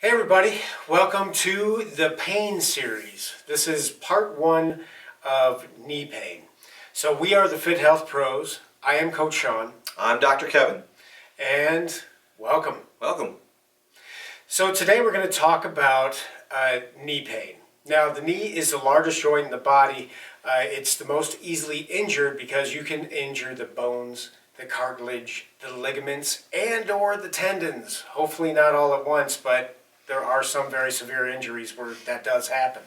Hey everybody, welcome to the pain series. This is part one of knee pain. So we are the FitHealth Pros. I am Coach Sean. I'm Dr. Kevin. And welcome. Welcome. So today we're going to talk about knee pain. Now the knee is the largest joint in the body. It's the most easily injured because you can injure the bones, the cartilage, the ligaments, and or the tendons. Hopefully not all at once, but there are some very severe injuries where that does happen.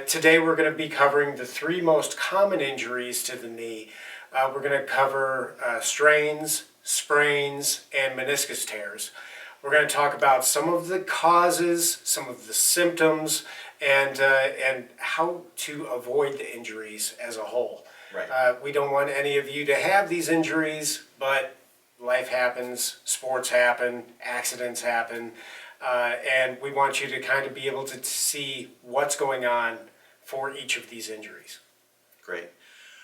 Today we're going to be covering the three most common injuries to the knee. We're going to cover strains, sprains, and meniscus tears. We're going to talk about some of the causes, some of the symptoms, and how to avoid the injuries as a whole. Right. We don't want any of you to have these injuries, but life happens, sports happen, accidents happen. And we want you to kind of be able to see what's going on for each of these injuries. Great.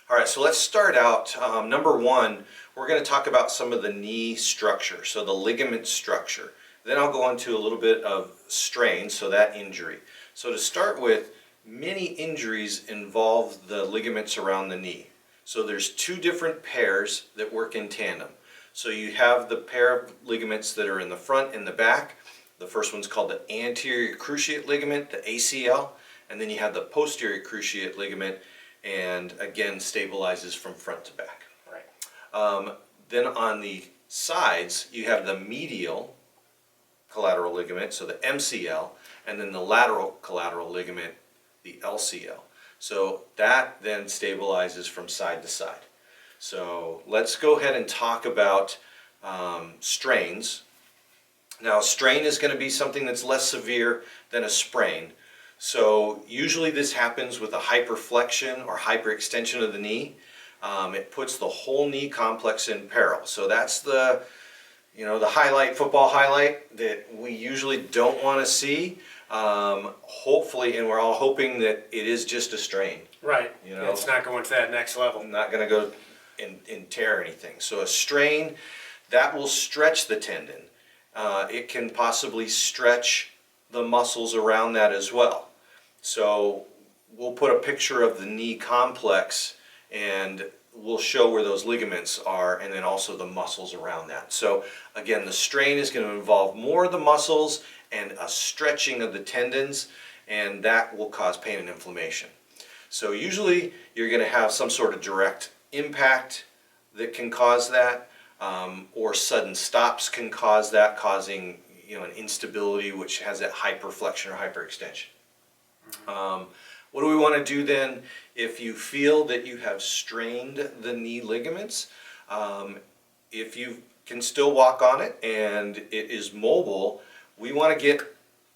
All right, so let's start out. Number one, we're going to talk about some of the knee structure, so the ligament structure. Then I'll go into a little bit of strain, so that injury. So to start with, many injuries involve the ligaments around the knee. So there's two different pairs that work in tandem. So you have the pair of ligaments that are in the front and the back. The first one's called the anterior cruciate ligament, the ACL, and then you have the posterior cruciate ligament, and again stabilizes from front to back. Right. Then on the sides, you have the medial collateral ligament, so the MCL, and then the lateral collateral ligament, the LCL. So that then stabilizes from side to side. So let's go ahead and talk about strains. Now, a strain is going to be something that's less severe than a sprain. So usually this happens with a hyperflexion or hyperextension of the knee. It puts the whole knee complex in peril. So that's the highlight, football highlight that we usually don't want to see. Hopefully, and we're all hoping that it is just a strain. Right. It's not going to that next level. Not going to go and tear anything. So a strain, that will stretch the tendon. It can possibly stretch the muscles around that as well. So we'll put a picture of the knee complex and we'll show where those ligaments are and then also the muscles around that. So again, the strain is going to involve more of the muscles and a stretching of the tendons, and that will cause pain and inflammation. So usually you're going to have some sort of direct impact that can cause that. Or sudden stops can cause that, causing an instability which has that hyperflexion or hyperextension. What do we want to do then if you feel that you have strained the knee ligaments? If you can still walk on it and it is mobile, we want to get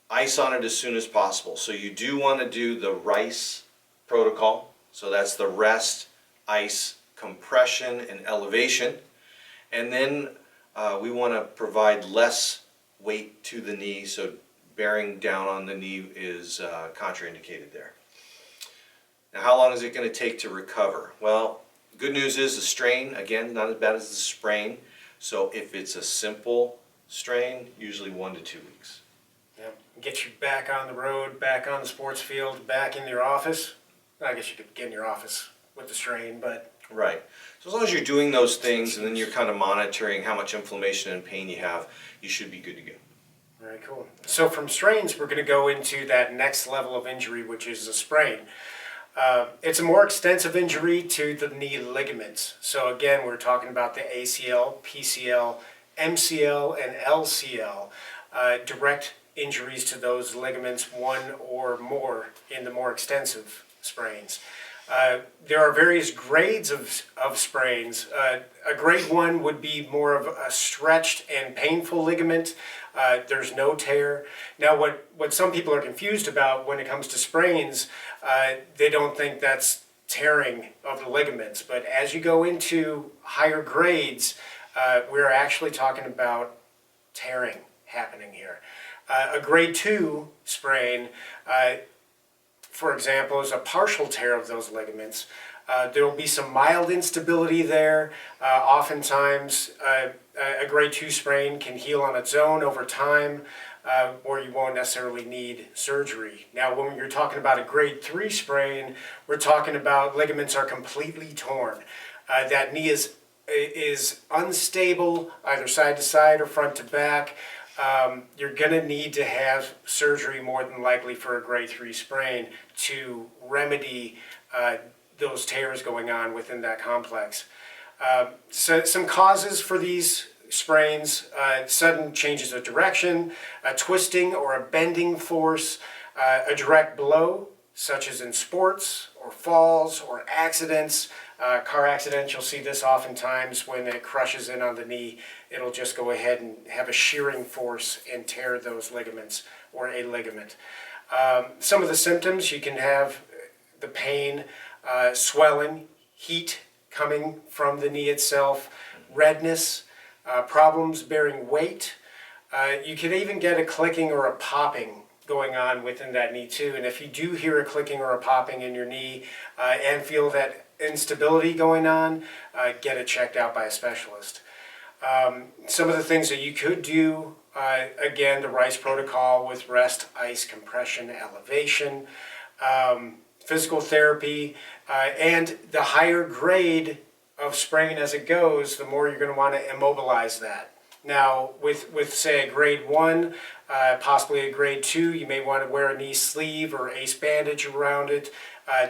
ice on it as soon as possible. So you do want to do the RICE protocol. So that's the rest, ice, compression, and elevation. And then we want to provide less weight to the knee, so bearing down on the knee is contraindicated there. Now, how long is it going to take to recover? Well, the good news is the strain, again, not as bad as the sprain. So if it's a simple strain, usually 1 to 2 weeks. Yeah. Get you back on the road, back on the sports field, back in your office. I guess you could get in your office with the strain, but... Right. So as long as you're doing those things and then you're kind of monitoring how much inflammation and pain you have, you should be good to go. Very cool. So from strains, we're going to go into that next level of injury, which is a sprain. It's a more extensive injury to the knee ligaments. So again, we're talking about the ACL, PCL, MCL, and LCL. Direct injuries to those ligaments, one or more in the more extensive sprains. There are various grades of sprains. A grade 1 would be more of a stretched and painful ligament. There's no tear. Now what some people are confused about when it comes to sprains, they don't think that's tearing of the ligaments. But as you go into higher grades, we're actually talking about tearing happening here. A grade 2 sprain, for example, is a partial tear of those ligaments. There will be some mild instability there. Oftentimes, a grade 2 sprain can heal on its own over time. or you won't necessarily need surgery. Now, when you're talking about a grade 3 sprain, we're talking about ligaments are completely torn. That knee is unstable, either side to side or front to back. You're going to need to have surgery more than likely for a grade 3 sprain to remedy those tears going on within that complex. So some causes for these sprains: sudden changes of direction, a twisting or a bending force, a direct blow, such as in sports or falls or accidents. Car accidents, you'll see this oftentimes when it crushes in on the knee. It'll just go ahead and have a shearing force and tear those ligaments or a ligament. Some of the symptoms, you can have the pain, swelling, heat coming from the knee itself, redness, problems bearing weight. You can even get a clicking or a popping going on within that knee too. And if you do hear a clicking or a popping in your knee and feel that instability going on, get it checked out by a specialist. Some of the things that you could do, again, the RICE protocol with rest, ice, compression, elevation, physical therapy, and the higher grade of sprain as it goes, the more you're going to want to immobilize that. Now, with say a grade 1, possibly a grade 2, you may want to wear a knee sleeve or ace bandage around it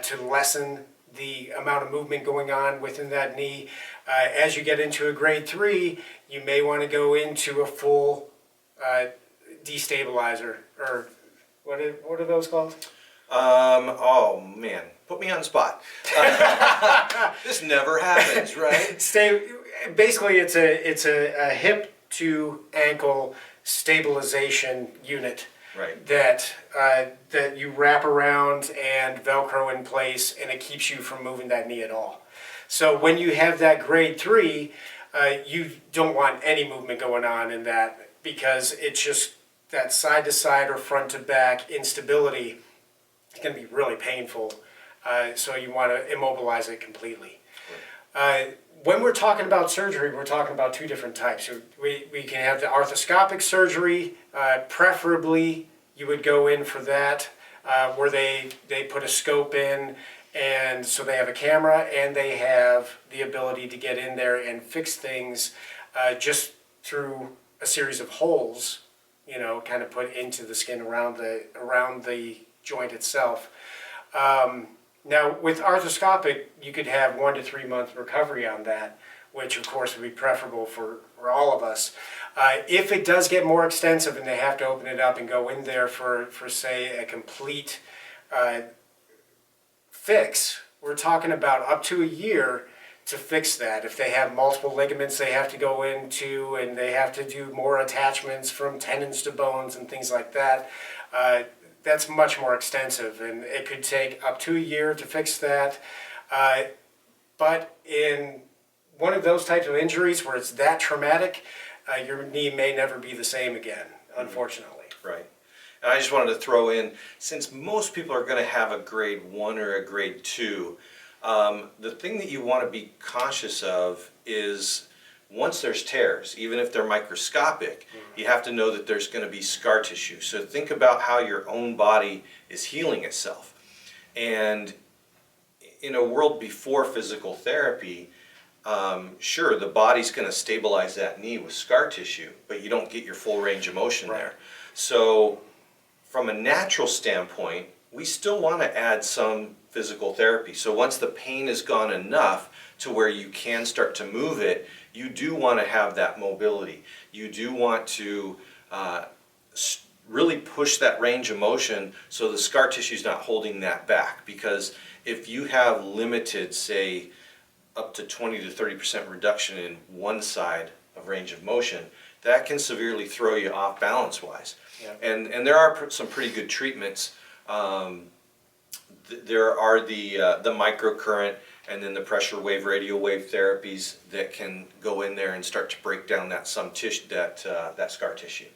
to lessen the amount of movement going on within that knee. As you get into a grade 3, you may want to go into a full destabilizer, or what are those called? Oh man, put me on the spot. This never happens, right? Basically, it's a hip to ankle stabilization unit. Right. That you wrap around and Velcro in place, and it keeps you from moving that knee at all. So when you have that grade 3, you don't want any movement going on in that, because it's just that side to side or front to back instability. It's going to be really painful. So you want to immobilize it completely. When we're talking about surgery, we're talking about two different types. We can have the arthroscopic surgery. Preferably, you would go in for that, where they put a scope in, and so they have a camera and they have the ability to get in there and fix things just through a series of holes, kind of put into the skin around the joint itself. Now, with arthroscopic, you could have 1 to 3 month recovery on that, which of course would be preferable for all of us. If it does get more extensive and they have to open it up and go in there for say, a complete fix, we're talking about up to a year to fix that. If they have multiple ligaments they have to go into, and they have to do more attachments from tendons to bones and things like that, that's much more extensive, and it could take up to a year to fix that. But in one of those types of injuries where it's that traumatic, your knee may never be the same again, unfortunately. Right. And I just wanted to throw in, since most people are going to have a grade 1 or a grade 2, the thing that you want to be conscious of is once there's tears, even if they're microscopic, you have to know that there's going to be scar tissue. So think about how your own body is healing itself. And in a world before physical therapy, sure, the body's going to stabilize that knee with scar tissue, but you don't get your full range of motion there. So from a natural standpoint, we still want to add some physical therapy. So once the pain is gone enough to where you can start to move it, you do want to have that mobility. You do want to really push that range of motion so the scar tissue is not holding that back. Because if you have limited, say, up to 20 to 30% reduction in one side of range of motion, that can severely throw you off balance-wise. Yeah. And there are some pretty good treatments. There are the microcurrent and then the pressure wave, radio wave therapies that can go in there and start to break down that scar tissue.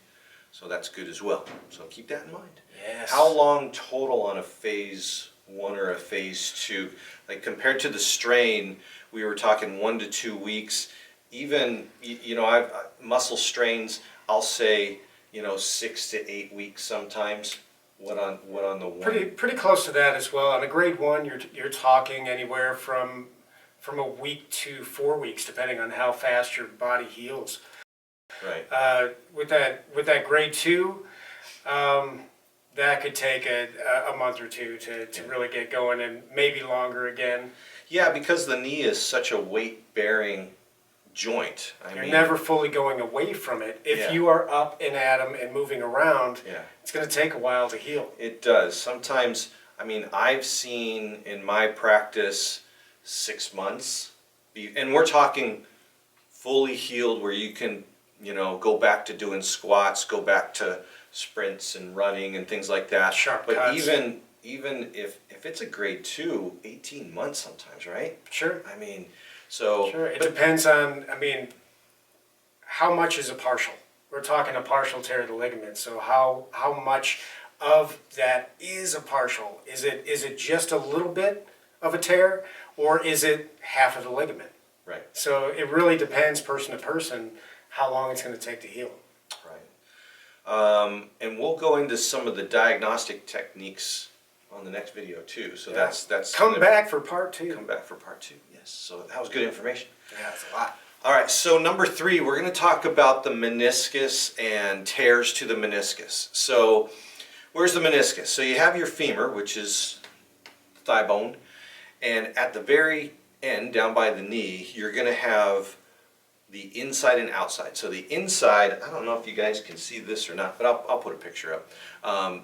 So that's good as well. So keep that in mind. Yes. How long total on a phase 1 or a phase 2? Like compared to the strain, we were talking 1 to 2 weeks. Even, I've muscle strains, I'll say 6 to 8 weeks sometimes. What on the one? Pretty close to that as well. On a grade 1, you're talking anywhere from a week to 4 weeks, depending on how fast your body heals. Right. With that grade 2, that could take a month or two to really get going, and maybe longer again. Yeah, because the knee is such a weight-bearing joint. You're never fully going away from it. If you are up and at 'em and moving around, it's going to take a while to heal. It does. Sometimes, I've seen in my practice 6 months, and we're talking fully healed where you can, go back to doing squats, go back to sprints and running and things like that. Sharp but cuts. even if it's a grade 2, 18 months sometimes, right? Sure. Sure. It depends on, how much is a partial? We're talking a partial tear of the ligament. So how much of that is a partial? Is it just a little bit of a tear, or is it half of the ligament? Right. So it really depends person to person how long it's going to take to heal. Right. And we'll go into some of the diagnostic techniques on the next video too. So that's Come back for part 2. Come back for part 2. Yes. So that was good information. Yeah, it's a lot. All right. So number 3, we're going to talk about the meniscus and tears to the meniscus. So where's the meniscus? So you have your femur, which is the thigh bone, and at the very end, down by the knee, you're going to have the inside and outside. So the inside, I don't know if you guys can see this or not, but I'll put a picture up.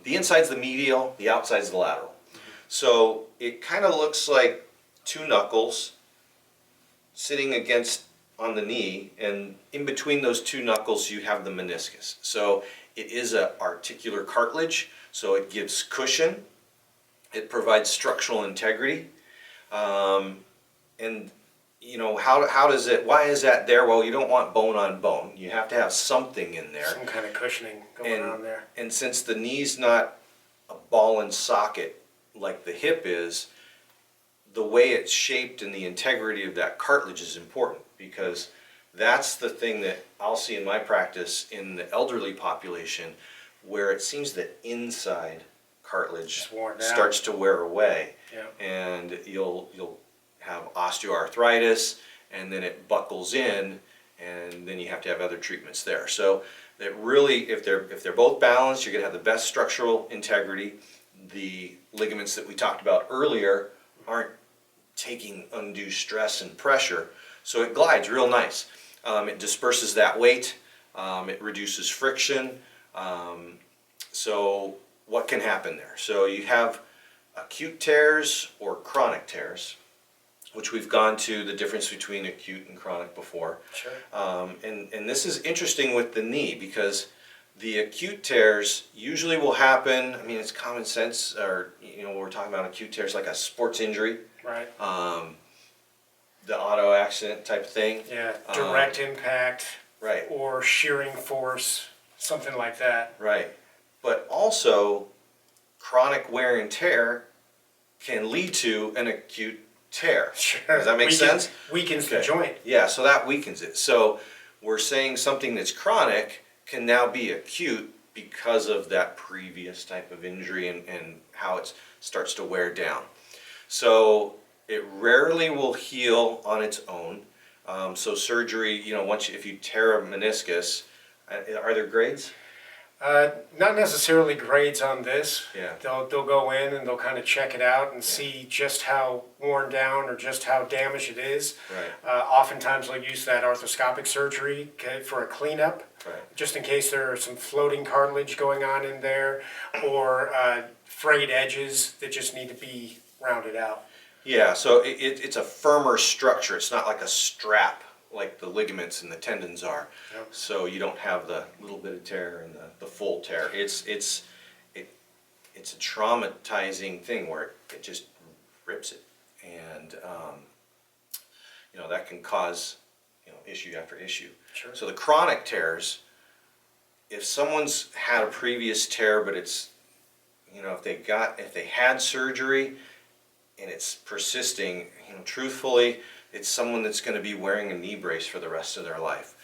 The inside's the medial, the outside's the lateral. So it kind of looks like 2 knuckles sitting on the knee, and in between those 2 knuckles you have the meniscus. So it is an articular cartilage, so it gives cushion, it provides structural integrity, and how does it, why is that there? Well, you don't want bone on bone. You have to have something in there. Some kind of cushioning going on there. And since the knee's not a ball and socket like the hip is, the way it's shaped and the integrity of that cartilage is important, because that's the thing that I'll see in my practice in the elderly population, where it seems the inside cartilage starts to wear away. Yeah. And you'll have osteoarthritis, and then it buckles in, and then you have to have other treatments there. So that really, if they're both balanced, you're going to have the best structural integrity. The ligaments that we talked about earlier aren't taking undue stress and pressure, so it glides real nice. It disperses that weight, it reduces friction. So what can happen there? So you have acute tears or chronic tears, which we've gone to the difference between acute and chronic before. Sure. And this is interesting with the knee, because the acute tears usually will happen, it's common sense, or we're talking about acute tears like a sports injury. Right. The auto accident type thing. Yeah, direct impact. Right. Or shearing force, something like that. Right. But also, chronic wear and tear can lead to an acute tear. Sure. Does that make sense? Weakens the joint. Yeah, so that weakens it. So we're saying something that's chronic can now be acute because of that previous type of injury and how it starts to wear down. So it rarely will heal on its own. So surgery, if you tear a meniscus, are there grades? Not necessarily grades on this. Yeah. They'll go in and they'll kind of check it out and see just how worn down or just how damaged it is. Right. Oftentimes they'll use that arthroscopic surgery for a cleanup, Right. just in case there are some floating cartilage going on in there, or frayed edges that just need to be rounded out. Yeah, so it's a firmer structure. It's not like a strap like the ligaments and the tendons are. Yep. So you don't have the little bit of tear and the full tear. It's a traumatizing thing where it just rips it, and that can cause issue after issue. Sure. So the chronic tears, if someone's had a previous tear, but it's if they had surgery and it's persisting, truthfully, it's someone that's going to be wearing a knee brace for the rest of their life.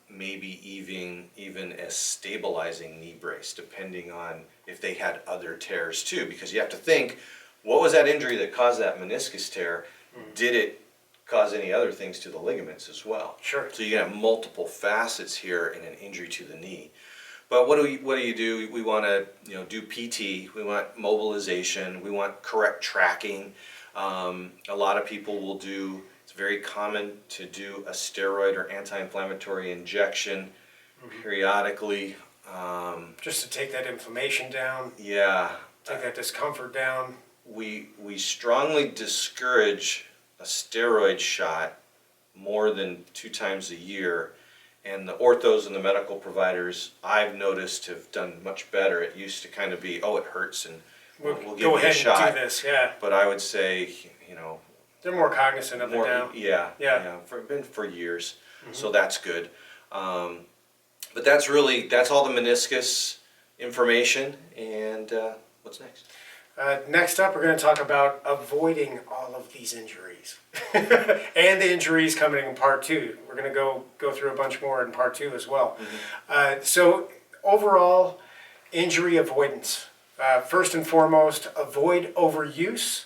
maybe even a stabilizing knee brace, depending on if they had other tears too. Because you have to think, what was that injury that caused that meniscus tear? Did it cause any other things to the ligaments as well? Sure. So you can have multiple facets here in an injury to the knee. But what do you do? We want to do PT. We want mobilization. We want correct tracking. A lot of people will do. It's very common to do a steroid or anti-inflammatory injection periodically. Just to take that inflammation down. Yeah. Take that discomfort down. We strongly discourage a steroid shot more than 2 times a year, and the orthos and the medical providers I've noticed have done much better. It used to kind of be, oh, it hurts and we'll give go you ahead a shot. and do this, yeah. But I would say, They're more cognizant of it now. Yeah, for years, so that's good. But that's all the meniscus information, and what's next? Next up, we're going to talk about avoiding all of these injuries. And the injuries coming in part 2. We're going to go through a bunch more in part 2 as well. So overall, injury avoidance. First and foremost, avoid overuse.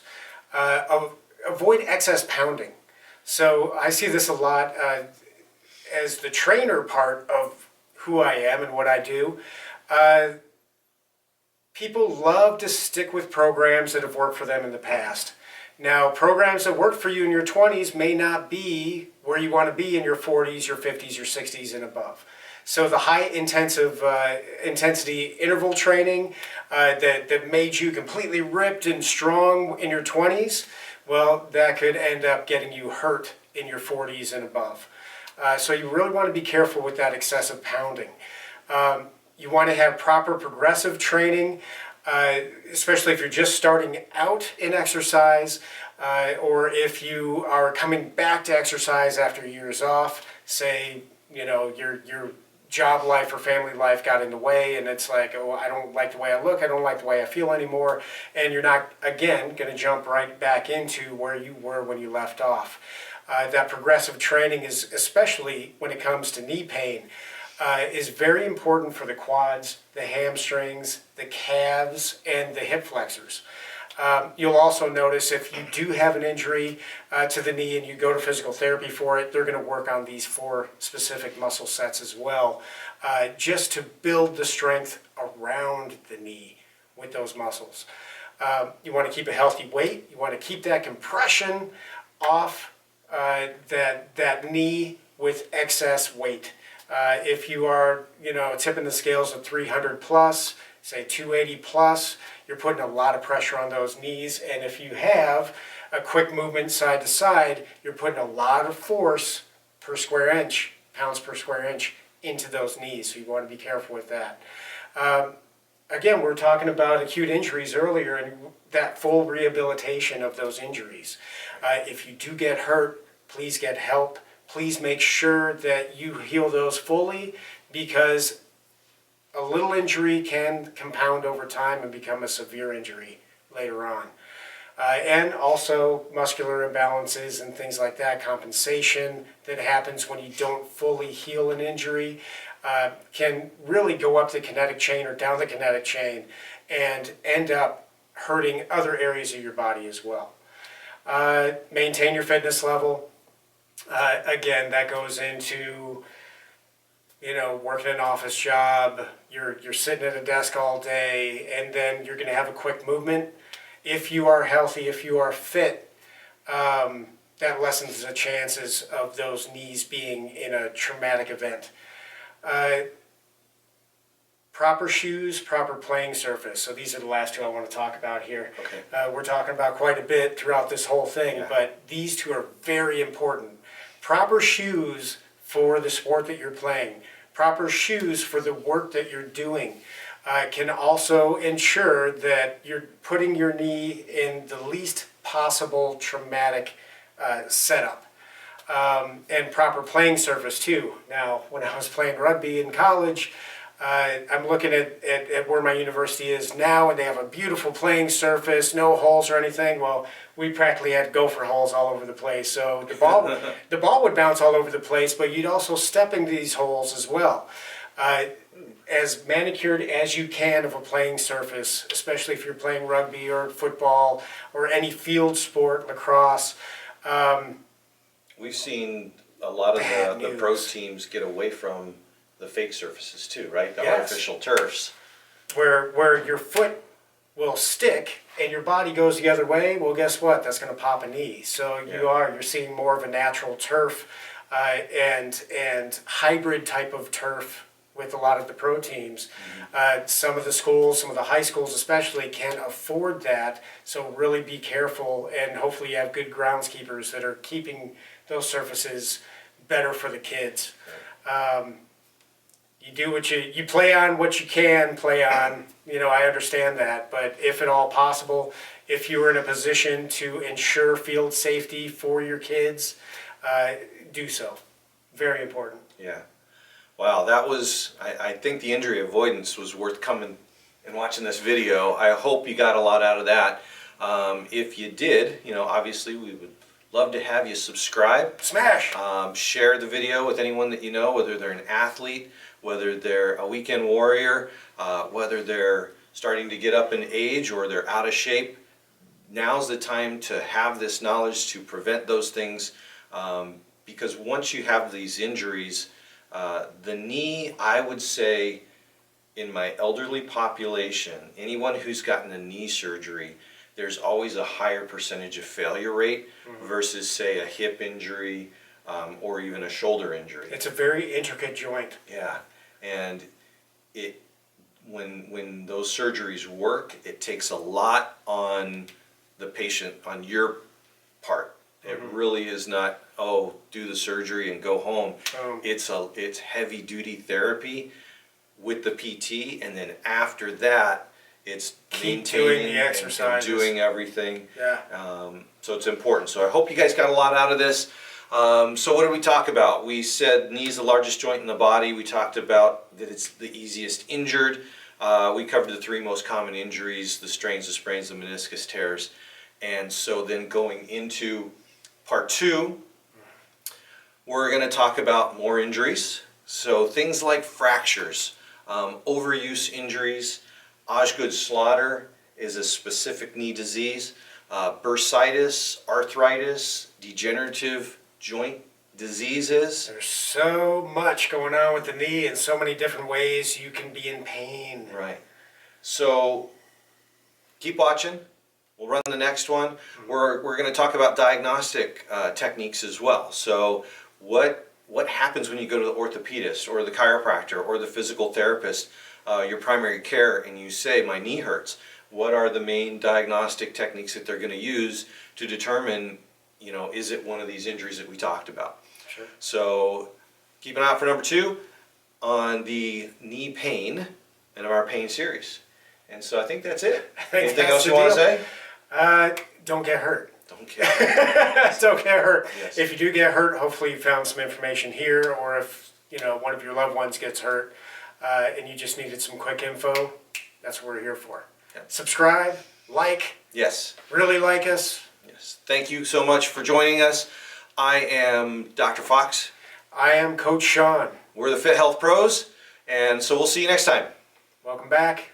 Avoid excess pounding. So I see this a lot as the trainer part of who I am and what I do. People love to stick with programs that have worked for them in the past. Now, programs that worked for you in your 20s may not be where you want to be in your 40s, your 50s, your 60s, and above. So the high intensity interval training that made you completely ripped and strong in your 20s, well, that could end up getting you hurt in your 40s and above. So you really want to be careful with that excessive pounding. You want to have proper progressive training, especially if you're just starting out in exercise, or if you are coming back to exercise after years off. Say, your job life or family life got in the way, and it's like, oh, I don't like the way I look, I don't like the way I feel anymore, and you're not, again, going to jump right back into where you were when you left off. That progressive training is, especially when it comes to knee pain, is very important for the quads, the hamstrings, the calves, and the hip flexors. You'll also notice if you do have an injury to the knee and you go to physical therapy for it, they're going to work on these 4 specific muscle sets as well, just to build the strength around the knee with those muscles. You want to keep a healthy weight. You want to keep that compression off that knee with excess weight. If you are, tipping the scales of 300 plus, say 280 plus, you're putting a lot of pressure on those knees. And if you have a quick movement side to side, you're putting a lot of force per square inch, pounds per square inch, into those knees. So you want to be careful with that. Again, we were talking about acute injuries earlier and that full rehabilitation of those injuries. If you do get hurt, please get help. Please make sure that you heal those fully, because a little injury can compound over time and become a severe injury later on. And also muscular imbalances and things like that, compensation that happens when you don't fully heal an injury, can really go up the kinetic chain or down the kinetic chain and end up hurting other areas of your body as well. Maintain your fitness level. Again, that goes into, working an office job, you're sitting at a desk all day, and then you're going to have a quick movement. If you are healthy, if you are fit, that lessens the chances of those knees being in a traumatic event. Proper shoes, proper playing surface. So these are the last 2 I want to talk about here. Okay. We're talking about quite a bit throughout this whole thing, but these 2 are very important. Proper shoes for the sport that you're playing, proper shoes for the work that you're doing, can also ensure that you're putting your knee in the least possible traumatic setup. And proper playing surface too. Now, when I was playing rugby in college, I'm looking at where my university is now, and they have a beautiful playing surface, no holes or anything. Well, we practically had gopher holes all over the place. So the ball would bounce all over the place, but you'd also step into these holes as well. As manicured as you can of a playing surface, especially if you're playing rugby or football or any field sport, lacrosse. We've seen a lot of the news. pro teams get away from the fake surfaces too, right? The Yes. artificial turfs. Where your foot will stick and your body goes the other way, well, guess what? That's going to pop a knee. So you're seeing more of a natural turf and hybrid type of turf with a lot of the pro teams. Some of the schools, some of the high schools especially, can't afford that. So really be careful, and hopefully you have good groundskeepers that are keeping those surfaces better for the kids. You do what you play on what you can play on. I understand that, but if at all possible, if you were in a position to ensure field safety for your kids, do so. Very important. Yeah. Wow, that was, I think the injury avoidance was worth coming and watching this video. I hope you got a lot out of that. If you did, obviously we would love to have you subscribe. Smash! Share the video with anyone that you know, whether they're an athlete, whether they're a weekend warrior, whether they're starting to get up in age or they're out of shape. Now's the time to have this knowledge to prevent those things, because once you have these injuries, the knee, I would say, in my elderly population, anyone who's gotten a knee surgery, there's always a higher percentage of failure rate versus, say, a hip injury or even a shoulder injury. It's a very intricate joint. Yeah, and when those surgeries work, it takes a lot on the patient, on your part. It really is not, do the surgery and go home. It's heavy duty therapy with the PT, and then after that, it's Keep doing the and exercises. doing everything. Yeah. So it's important. So I hope you guys got a lot out of this. So what did we talk about? We said knee's the largest joint in the body. We talked about that it's the easiest injured. We covered the three most common injuries: the strains, the sprains, the meniscus tears. And so then going into part 2, we're going to talk about more injuries. So things like fractures, overuse injuries. Osgood Slaughter is a specific knee disease. Bursitis, arthritis, degenerative joint diseases. There's so much going on with the knee in so many different ways you can be in pain. Right. So keep watching. We'll run the next one. We're going to talk about diagnostic techniques as well. So what happens when you go to the orthopedist or the chiropractor or the physical therapist, your primary care, and you say, my knee hurts? What are the main diagnostic techniques that they're going to use to determine, is it one of these injuries that we talked about? Sure. So keep an eye out for number 2 on the knee pain in our pain series. And so I think that's it. Anything else you want to say? Don't get hurt. Don't care. Don't get hurt. Yes. If you do get hurt, hopefully you found some information here, or if one of your loved ones gets hurt and you just needed some quick info, that's what we're here for. Yep. Subscribe, like, Yes. really like us. Yes. Thank you so much for joining us. I am Dr. Fox. I am Coach Sean. We're the FitHealth Pros, and so we'll see you next time. Welcome back.